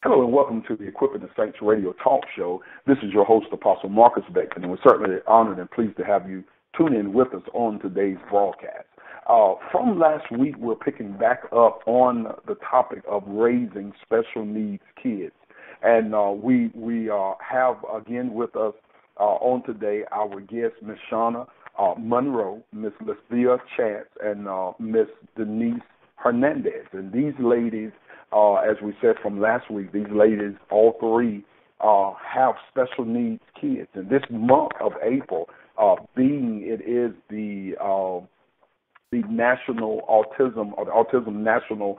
Hello and welcome to the Equipping the Saints Radio Talk Show. This is your host, Apostle Marcus Beckman, and we're certainly honored and pleased to have you tune in with us on today's broadcast. From last week, we're picking back up on the topic of raising special needs kids. And we have again with us on today our guests, Miss Shauna Monroe, Miss Lesvia Chance, and Miss Denise Hernandez. And these ladies, as we said from last week, these ladies, all three, have special needs kids. And this month of April, being it is the National Autism, or the Autism National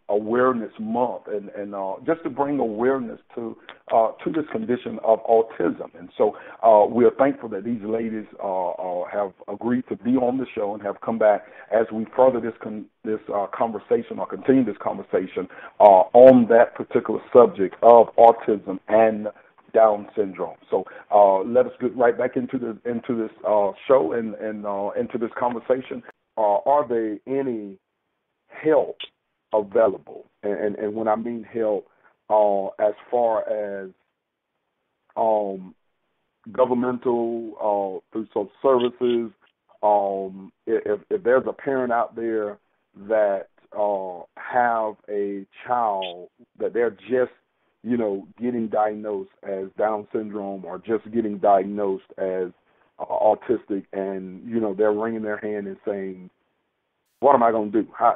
Awareness Month, and just to bring awareness to this condition of autism. And so we are thankful that these ladies have agreed to be on the show and have come back as we further this conversation, or continue this conversation on that particular subject of autism and Down syndrome. So let us get right back into this show and into this conversation. Are there any help available? And when I mean help, as far as governmental, through social services, if there's a parent out there that have a child that they're just, getting diagnosed as Down syndrome, or just getting diagnosed as autistic, and, they're wringing their hand and saying, what am I going to do? How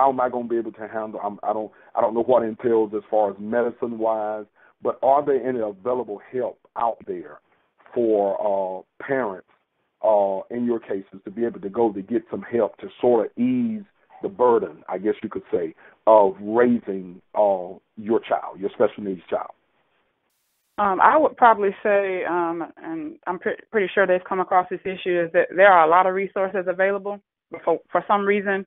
am I going to be able to handle? I don't know what it entails as far as medicine wise, but are there any available help out there for parents in your cases to be able to go to get some help to sort of ease the burden, I guess you could say, of raising your child, your special needs child? I would probably say, and I'm pretty sure they've come across this issue, is that there are a lot of resources available. For some reason,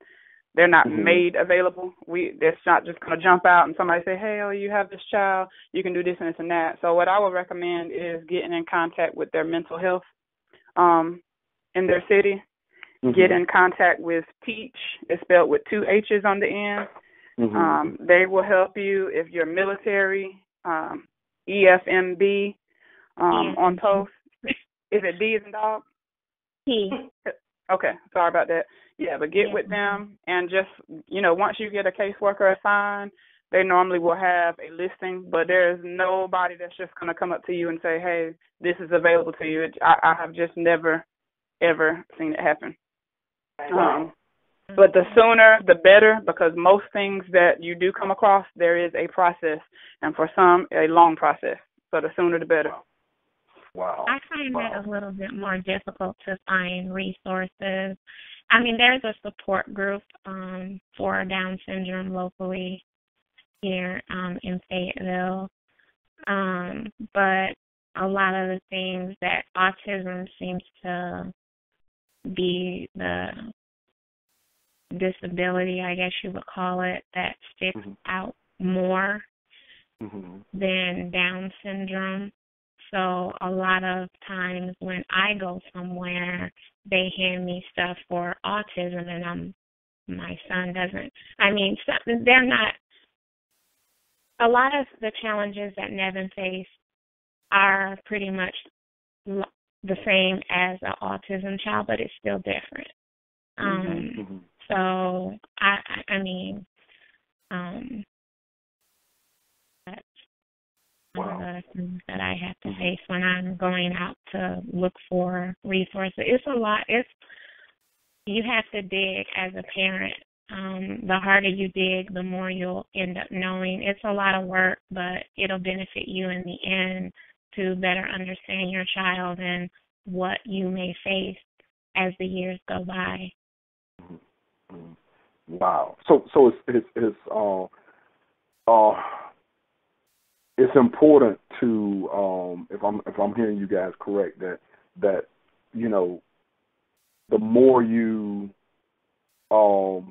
they're not made available. It's not just going to jump out and somebody say, hey, you have this child, you can do this and this and that. So what I would recommend is getting in contact with their mental health in their city. Get in contact with TEACH. It's spelled with 2 H's on the end. They will help you if you're military, EFMB on post. Is it D as in dog? T. Okay, sorry about that. Yeah, but get with them, and just, once you get a caseworker assigned, they normally will have a listing, but there's nobody that's just going to come up to you and say, hey, this is available to you. I have just never, ever seen it happen. But the sooner, the better, because most things that you do come across, there is a process, and for some, a long process. So the sooner, the better. Wow. I find that a little bit more difficult to find resources. I mean, there's a support group for Down syndrome locally here in Fayetteville, but a lot of the things that autism seems to be the disability, I guess you would call it, that sticks out more than Down syndrome. So a lot of times when I go somewhere, they hand me stuff for autism, and my son doesn't. I mean, they're not. A lot of the challenges that Nevin faced are pretty much the same as an autism child, but it's still different. So I mean, one of the things that I have to face when I'm going out to look for resources. It's a lot. You have to dig as a parent. The harder you dig, the more you'll end up knowing. It's a lot of work, but it'll benefit you in the end to better understand your child and what you may face as the years go by. Wow. So it's important to, if I'm hearing you guys correct, that the more you know,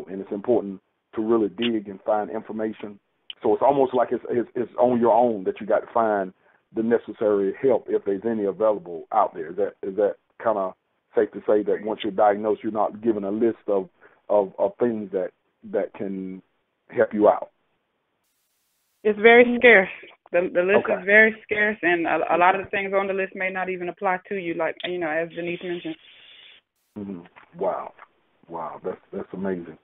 and it's important to really dig and find information. So it's almost like it's on your own that you got to find the necessary help if there's any available out there. Is that kind of safe to say that once you're diagnosed, you're not given a list of things that can help you out? It's very scarce. The list Okay. is very scarce, and a lot of the things on the list may not even apply to you, like, as Denise mentioned. Wow, that's amazing.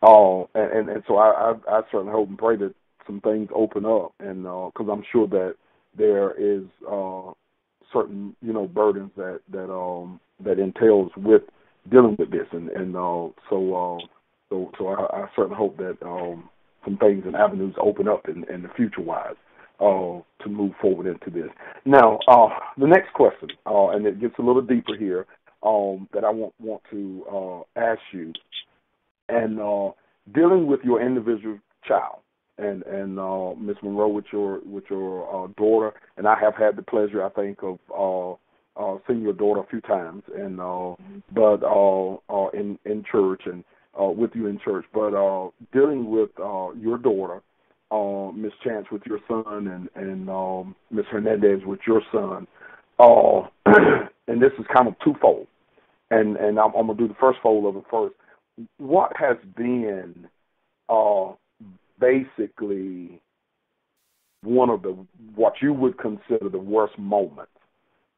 And so I certainly hope and pray that some things open up, and because I'm sure that there is certain burdens that entails with dealing with this, and so I certainly hope that some things and avenues open up in the future wise to move forward into this. Now, the next question, and it gets a little deeper here, that I want to ask you, and dealing with your individual child, and Miss Monroe, with your daughter, and I have had the pleasure, I think, of seeing your daughter a few times, and but in church and with you in church, but dealing with your daughter, Miss Chance, with your son, and Miss Hernandez with your son, and this is kind of twofold, and I'm going to do the first fold of it first. What has been basically one of what you would consider the worst moments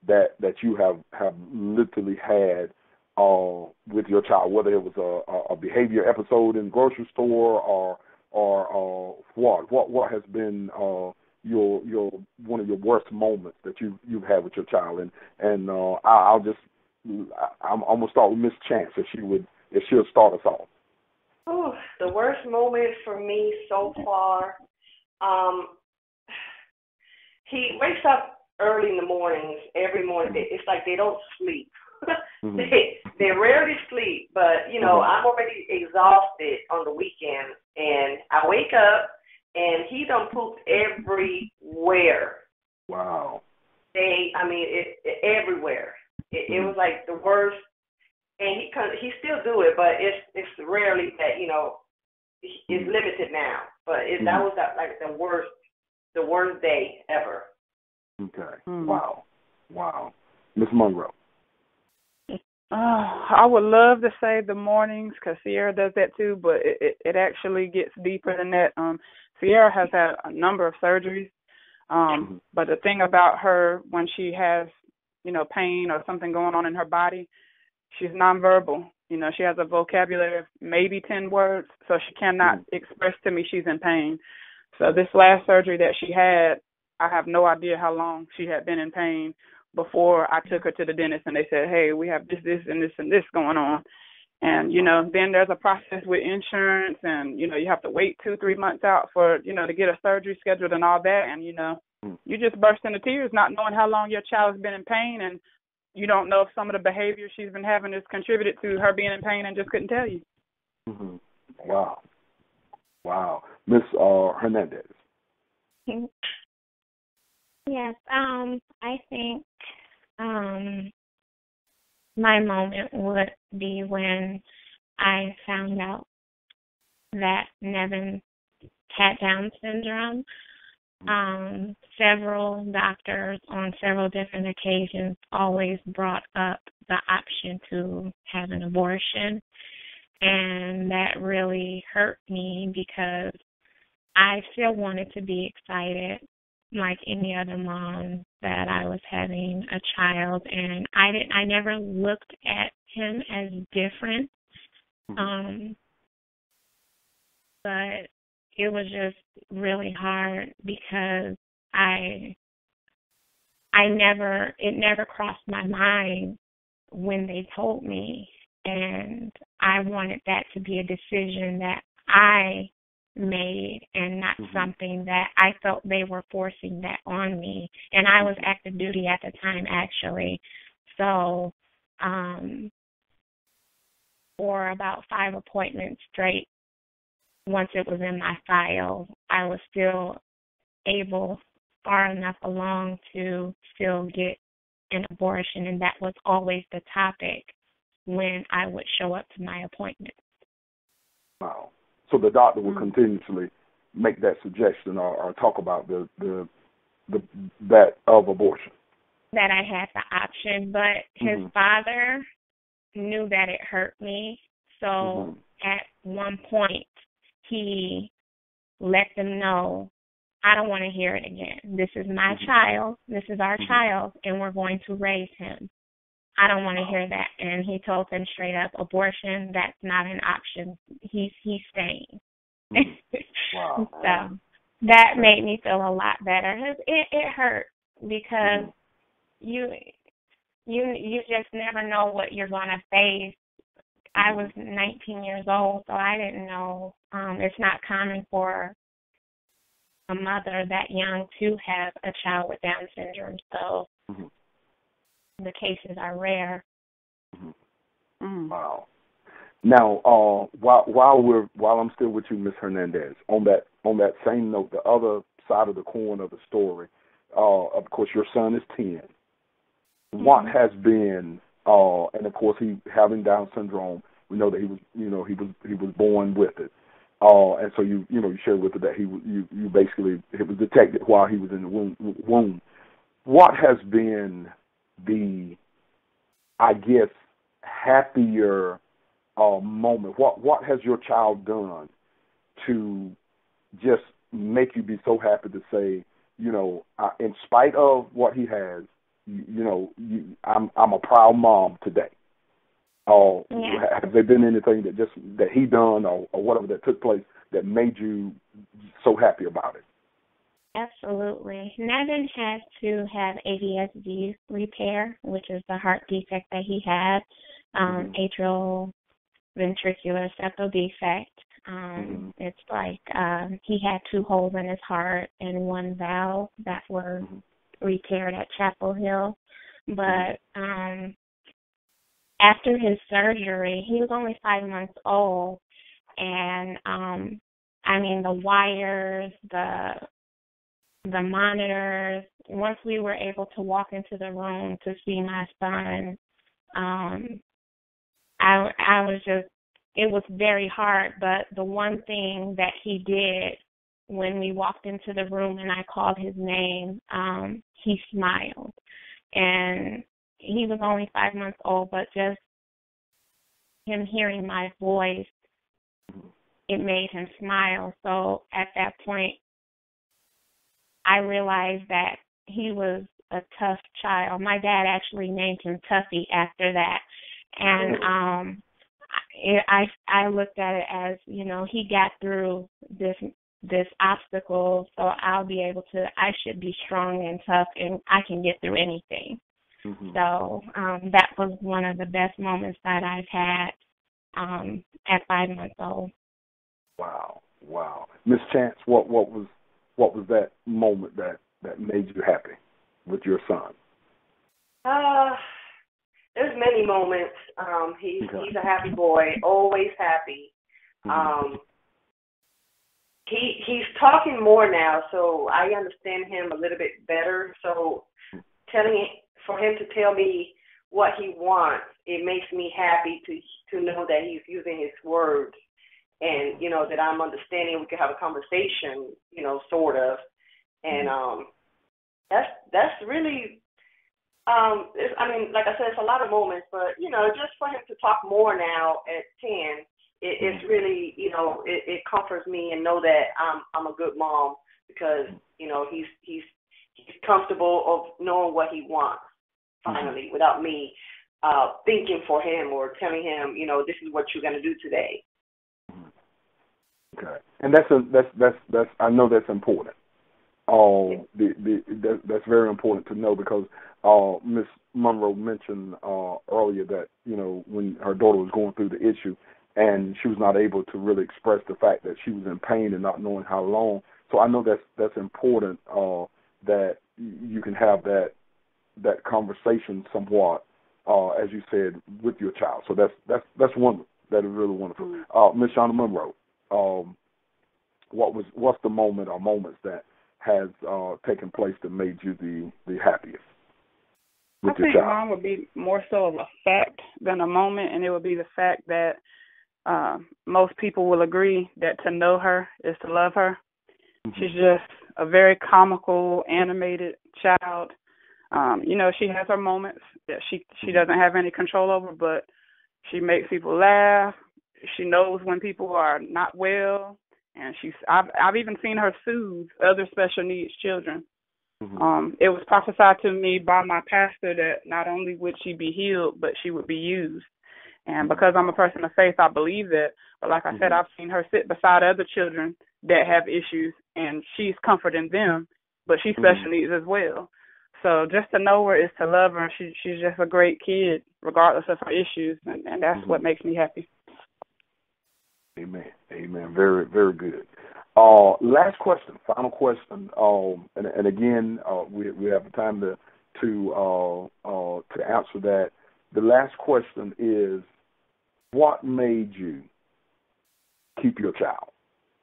that you have literally had with your child, whether it was a behavior episode in the grocery store or what has been your one of your worst moments that you've had with your child, and I'm gonna start with Miss Chance if she'll start us off. Oh, the worst moment for me so far. He wakes up early in the mornings, every morning. It's like they don't sleep. They rarely sleep, but, I'm already exhausted on the weekend, and I wake up, and he done pooped everywhere. Wow. Everywhere. It was like the worst, and he still do it, but it's rarely that, it's limited now, but that was like the worst day ever. Okay. Wow. Miss Monroe. I would love to say the mornings, because Sierra does that too, but it actually gets deeper than that. Sierra has had a number of surgeries, but the thing about her, when she has, pain or something going on in her body, she's nonverbal. She has a vocabulary of maybe 10 words, so she cannot express to me she's in pain. So this last surgery that she had, I have no idea how long she had been in pain before I took her to the dentist, and they said, hey, we have this, and this going on. And, then there's a process with insurance, and, you have to wait 2-3 months out for, to get a surgery scheduled and all that. And, you just burst into tears not knowing how long your child has been in pain, and you don't know if some of the behavior she's been having has contributed to her being in pain and just couldn't tell you. Wow. Miss Hernandez. Yes, I think my moment would be when I found out that Nevin had Down syndrome. Several doctors on several different occasions always brought up the option to have an abortion, and that really hurt me because I still wanted to be excited like any other mom that I was having a child, and I never looked at him as different. But it was just really hard because it never crossed my mind when they told me, and I wanted that to be a decision that I made and not something that I felt they were forcing that on me. And I was active duty at the time, actually. So for about 5 appointments straight, once it was in my file, I was still able, far enough along, to still get an abortion, and that was always the topic when I would show up to my appointment. Wow. So the doctor would continuously make that suggestion or talk about that of abortion. That I had the option, but his father knew that it hurt me. So at one point, he let them know I don't want to hear it again. This is my child. This is our child, and we're going to raise him. I don't want to hear that. And he told them straight up, abortion, that's not an option. He's staying. Wow. So that made me feel a lot better. It hurt because you just never know what you're going to face. I was 19 years old, so I didn't know. It's not common for a mother that young to have a child with Down syndrome, so the cases are rare. Wow. Now, while I'm still with you, Ms. Hernandez, on that same note, the other side of the coin of the story, of course, your son is 10. What has been, and of course, he having Down syndrome, we know that he was born with it. And so you shared with it that you basically, it was detected while he was in the womb. What has been the, I guess, happier moment? What has your child done to just make you be so happy to say, in spite of what he has, I'm a proud mom today? Has there been anything that he done or whatever that took place that made you so happy about it? Absolutely. Nevin has to have AVSD repair, which is the heart defect that he had, atrial ventricular septal defect. It's like he had 2 holes in his heart and 1 valve that were repaired at Chapel Hill. But after his surgery, he was only 5 months old, and the wires, the monitors, once we were able to walk into the room to see my son, I was just, it was very hard, but the one thing that he did when we walked into the room and I called his name, he smiled. And he was only 5 months old, but just him hearing my voice, it made him smile. So at that point, I realized that he was a tough child. My dad actually named him Tuffy after that. And I looked at it as, he got through this obstacle, so I should be strong and tough, and I can get through anything. So that was one of the best moments that I've had at 5 months old. Wow. Miss Chance, what was that moment that made you happy with your son? There's many moments. He's a happy boy, always happy. He's talking more now, so I understand him a little bit better. So for him to tell me what he wants, it makes me happy to know that he's using his words, and that I'm understanding. We can have a conversation, sort of, and that's really. Like I said, it's a lot of moments, but just for him to talk more now at 10, it's really, it comforts me and know that I'm a good mom because he's comfortable of knowing what he wants finally without me thinking for him or telling him, this is what you're going to do today. Okay, and that's I know that's important. That's very important to know because Miss Monroe mentioned earlier that when her daughter was going through the issue and she was not able to really express the fact that she was in pain and not knowing how long. So I know that's important that you can have that conversation somewhat, as you said, with your child. So that's wonderful. That is really wonderful. Miss Shauna Monroe, what's the moment or moments that has taken place that made you the happiest with your child? I think mine would be more so of a fact than a moment, and it would be the fact that most people will agree that to know her is to love her. She's just a very comical, animated child. She has her moments that she doesn't have any control over, but she makes people laugh. She knows when people are not well, and I've even seen her soothe other special needs children. Mm-hmm. It was prophesied to me by my pastor that not only would she be healed, but she would be used. And because I'm a person of faith, I believe that. But like I said, I've seen her sit beside other children that have issues, and she's comforting them, but she's special needs as well. So just to know her is to love her. She's just a great kid, regardless of her issues, and that's what makes me happy. Amen. Amen. Very, very good. Last question, final question, and again, we have the time to answer that. The last question is, what made you keep your child?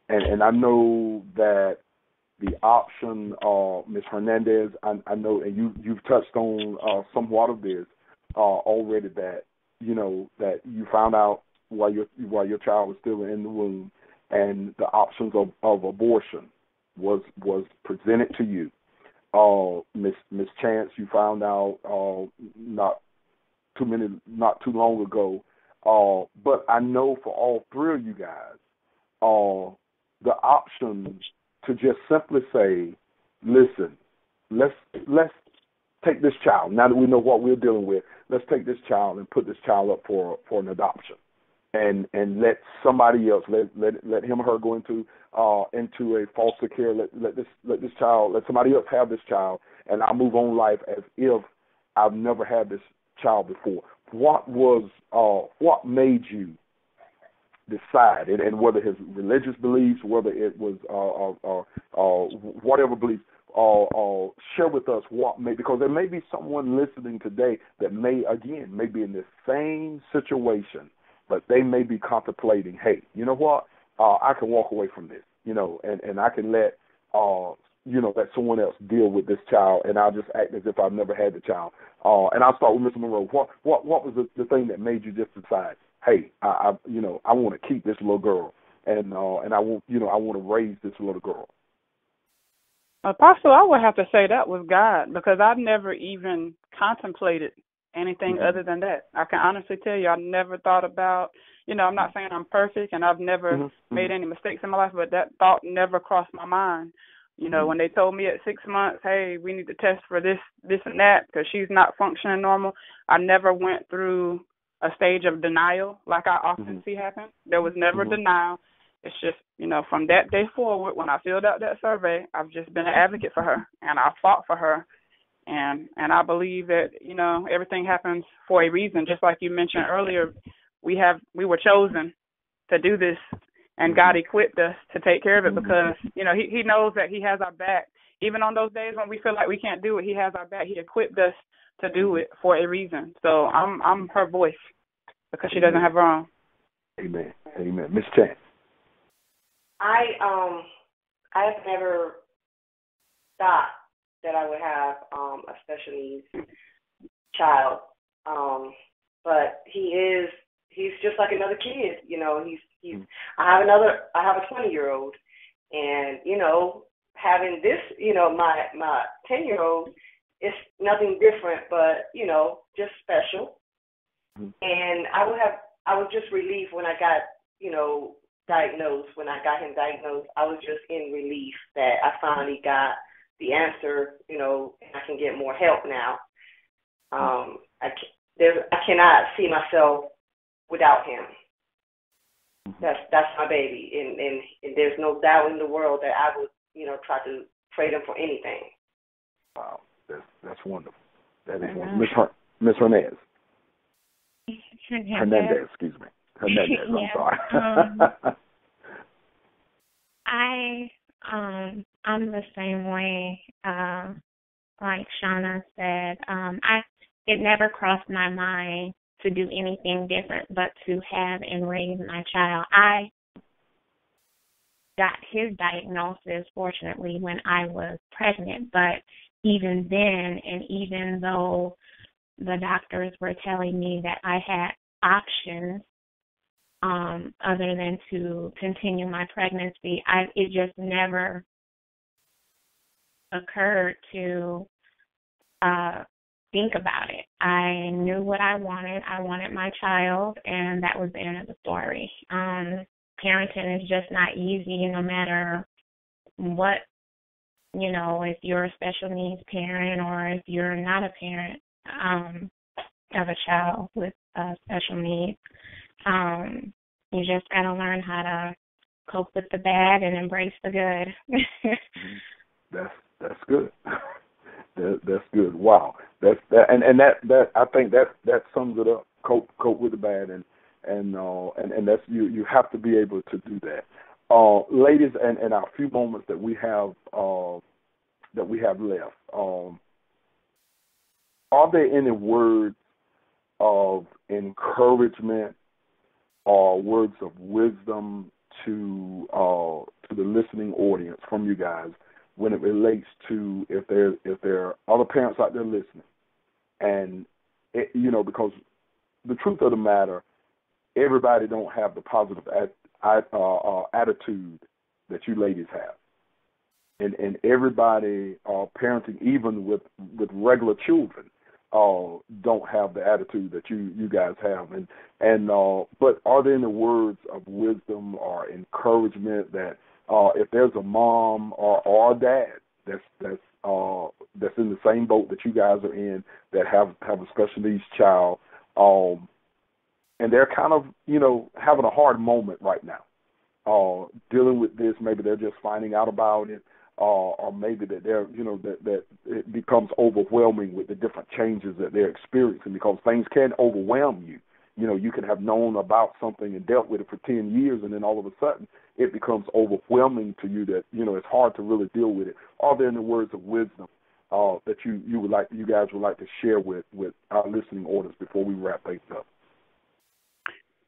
And I know that the option, Ms. Hernandez, I know, and you've touched on somewhat of this already, that that you found out while your child was still in the womb, and the options of abortion was presented to you. Miss Chance, you found out not too long ago. But I know for all three of you guys, the option to just simply say, listen, let's take this child. Now that we know what we're dealing with, let's take this child and put this child up for an adoption, and let somebody else, let him or her go into a foster care. Let somebody else have this child, and I'll move on life as if I've never had this child before. What made you decide, and whether his religious beliefs, whether it was whatever beliefs, share with us what made, because there may be someone listening today that may be in the same situation, but they may be contemplating, hey, you know what, I can walk away from this, and I can let let someone else deal with this child, and I'll just act as if I've never had the child. And I'll start with Mr. Monroe. What was the thing that made you just decide, hey, I want to keep this little girl, and I want to raise this little girl? Apostle, I would have to say that was God, because I've never even contemplated anything other than that. I can honestly tell you, I never thought about, I'm not saying I'm perfect, and I've never made any mistakes in my life, but that thought never crossed my mind. When they told me at 6 months, hey, we need to test for this and that because she's not functioning normal, I never went through a stage of denial like I often see happen. There was never denial. It's just, from that day forward, when I filled out that survey, I've just been an advocate for her, and I fought for her. And I believe that, everything happens for a reason. Just like you mentioned earlier, we were chosen to do this, and God equipped us to take care of it because, he knows that he has our back. Even on those days when we feel like we can't do it, he has our back. He equipped us to do it for a reason. So I'm her voice because she doesn't have her own. Amen. Amen. Miss Chance. I've never thought that I would have a special needs child, but he's just like another kid. I have a 20-year-old, and having this, my 10-year-old, it's nothing different, but just special. And I was just relieved when I got diagnosed. When I got him diagnosed, I was just in relief that I finally got the answer, and I can get more help now. I cannot see myself without him. That's my baby, and there's no doubt in the world that I would, try to trade him for anything. Wow, that's wonderful. That is wonderful. Miss Hernandez. Hernandez, excuse me. Hernandez, I'm sorry. I'm the same way, like Shauna said. It never crossed my mind to do anything different but to have and raise my child. I got his diagnosis, fortunately, when I was pregnant, but even then, and even though the doctors were telling me that I had options other than to continue my pregnancy, it just never occurred to think about it. I knew what I wanted. I wanted my child, and that was the end of the story. parenting is just not easy, no matter what, if you're a special needs parent or if you're not a parent of a child with special needs. You just got to learn how to cope with the bad and embrace the good. That's good. That's good. Wow. That I think that sums it up. Cope with the bad, and that's you have to be able to do that. Ladies, and our few moments that we have left, are there any words of encouragement or words of wisdom to the listening audience from you guys when it relates to if there are other parents out there listening, and because the truth of the matter, everybody don't have the positive attitude that you ladies have, and everybody parenting, even with regular children, don't have the attitude that you guys have, and but are there any words of wisdom or encouragement that if there's a mom or a dad that's in the same boat that you guys are in, that have a special needs child, and they're kind of having a hard moment right now, dealing with this, maybe they're just finding out about it, or maybe that they're that it becomes overwhelming with the different changes that they're experiencing, because things can overwhelm you. You can have known about something and dealt with it for 10 years, and then all of a sudden it becomes overwhelming to you that it's hard to really deal with it. Are there any words of wisdom that you guys would like to share with our listening audience before we wrap things up?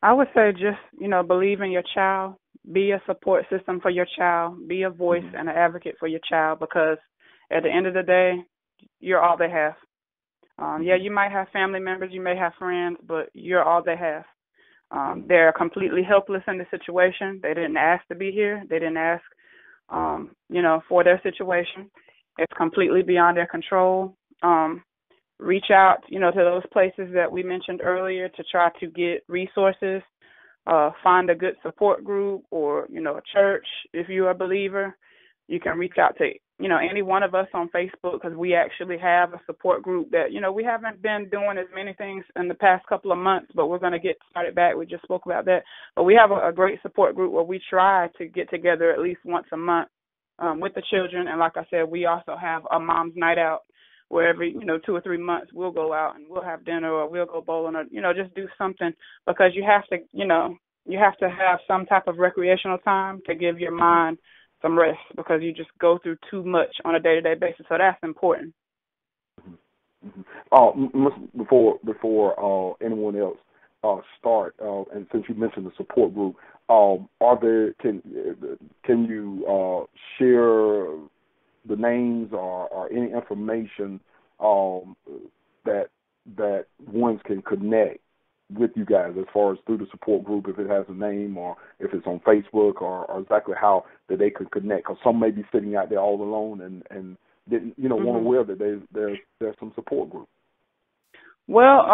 I would say just, believe in your child, be a support system for your child, be a voice and an advocate for your child, because at the end of the day, you're all they have. You might have family members, you may have friends, but you're all they have. They're completely helpless in the situation. They didn't ask to be here. They didn't ask, for their situation. It's completely beyond their control. Reach out, to those places that we mentioned earlier to try to get resources, find a good support group or, a church. If you're a believer, you can reach out to, any one of us on Facebook, because we actually have a support group that, we haven't been doing as many things in the past couple of months, but we're going to get started back. We just spoke about that. But we have a great support group where we try to get together at least once a month with the children. And like I said, we also have a mom's night out, where every, 2 or 3 months we'll go out and we'll have dinner or we'll go bowling or, just do something, because you have to have some type of recreational time to give your mind some rest, because you just go through too much on a day-to-day basis. So that's important. Before anyone else start, and since you mentioned the support group, can you share the names or any information that ones can connect with you guys as far as through the support group, if it has a name or if it's on Facebook, or exactly how that they could connect? Because some may be sitting out there all alone and didn't want to aware that there's some support group. Well,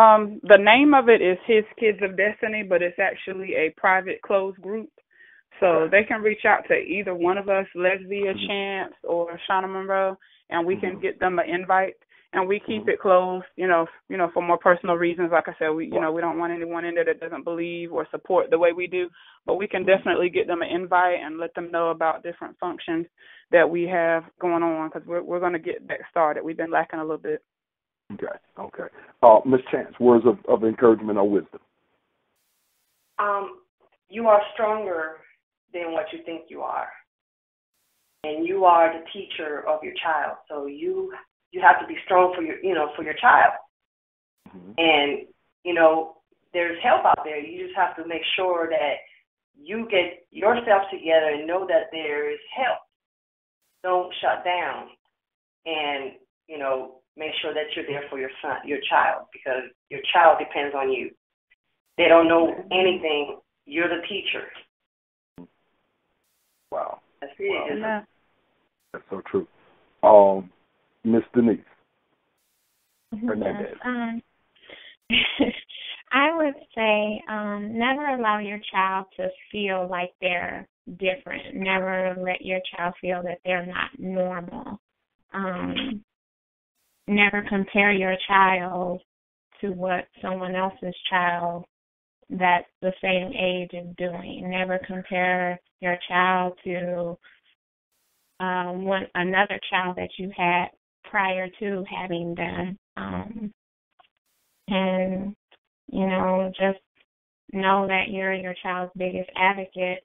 the name of it is His Kids of Destiny, but it's actually a private closed group. So they can reach out to either one of us, Lesvia Chance or Shauna Monroe, and we can get them an invite. And we keep it closed, for more personal reasons. Like I said, we don't want anyone in there that doesn't believe or support the way we do. But we can definitely get them an invite and let them know about different functions that we have going on, because we're going to get that started. We've been lacking a little bit. Okay. Ms. Chance, words of encouragement or wisdom? You are stronger than what you think you are. And you are the teacher of your child. So you have to be strong for your child. And, there's help out there. You just have to make sure that you get yourself together and know that there is help. Don't shut down. And, make sure that you're there for your child, because your child depends on you. They don't know anything. You're the teacher. Wow. That's it. Wow. That's so true. Miss Denise Hernandez. I would say never allow your child to feel like they're different. Never let your child feel that they're not normal. Never compare your child to what someone else's child that's the same age is doing. Never compare your child to another child that you had prior to having them. And, just know that you're your child's biggest advocate.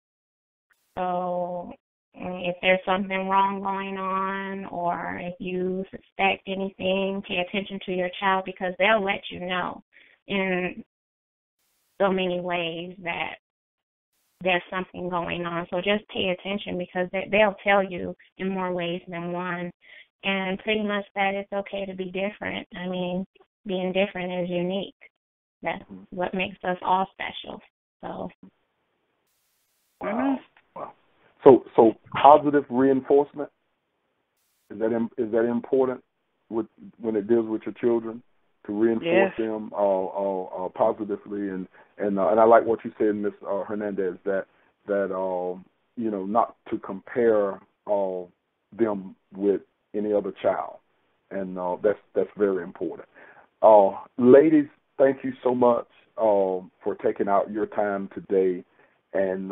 So if there's something wrong going on or if you suspect anything, pay attention to your child because they'll let you know in so many ways that there's something going on. So just pay attention because they'll tell you in more ways than one. And pretty much that it's okay to be different. I mean, being different is unique. That's what makes us all special. So. Wow. So positive reinforcement, is that important when it deals with your children, to reinforce them positively, and I like what you said, Ms. Hernandez, that not to compare them with any other child, and that's very important. Ladies, thank you so much for taking out your time today and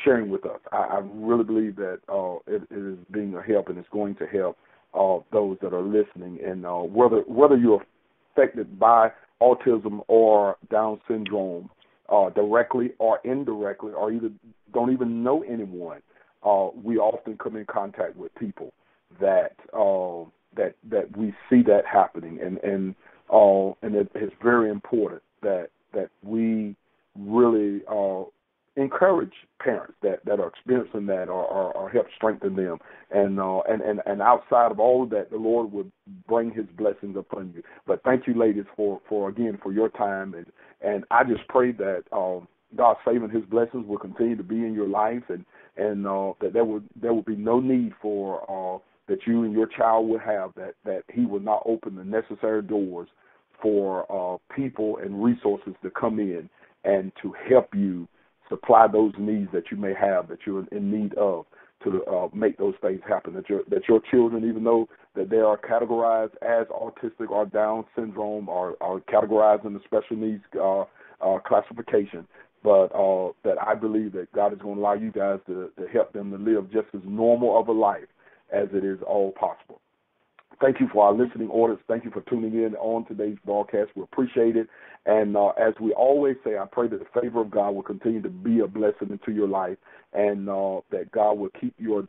sharing with us. I really believe that it is being a help, and it's going to help those that are listening. And whether you're affected by autism or Down syndrome directly or indirectly, or either don't even know anyone, we often come in contact with people that we see that happening, and it's very important that we really encourage parents that are experiencing that or help strengthen them, and outside of all of that, the Lord would bring His blessings upon you. But thank you, ladies, for your time, and I just pray that God's saving His blessings will continue to be in your life, and that there will be no need for that you and your child will have, that He will not open the necessary doors for people and resources to come in and to help you supply those needs that you may have, that you're in need of, to make those things happen. That your children, even though that they are categorized as autistic or Down syndrome, are categorized in the special needs classification, but that I believe that God is going to allow you guys to help them to live just as normal of a life as it is all possible. Thank you for our listening audience. Thank you for tuning in on today's broadcast. We appreciate it. And as we always say, I pray that the favor of God will continue to be a blessing into your life, and that God will keep your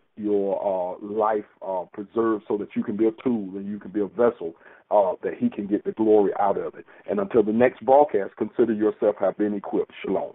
life preserved so that you can be a tool and you can be a vessel that He can get the glory out of it. And until the next broadcast, consider yourself have been equipped. Shalom.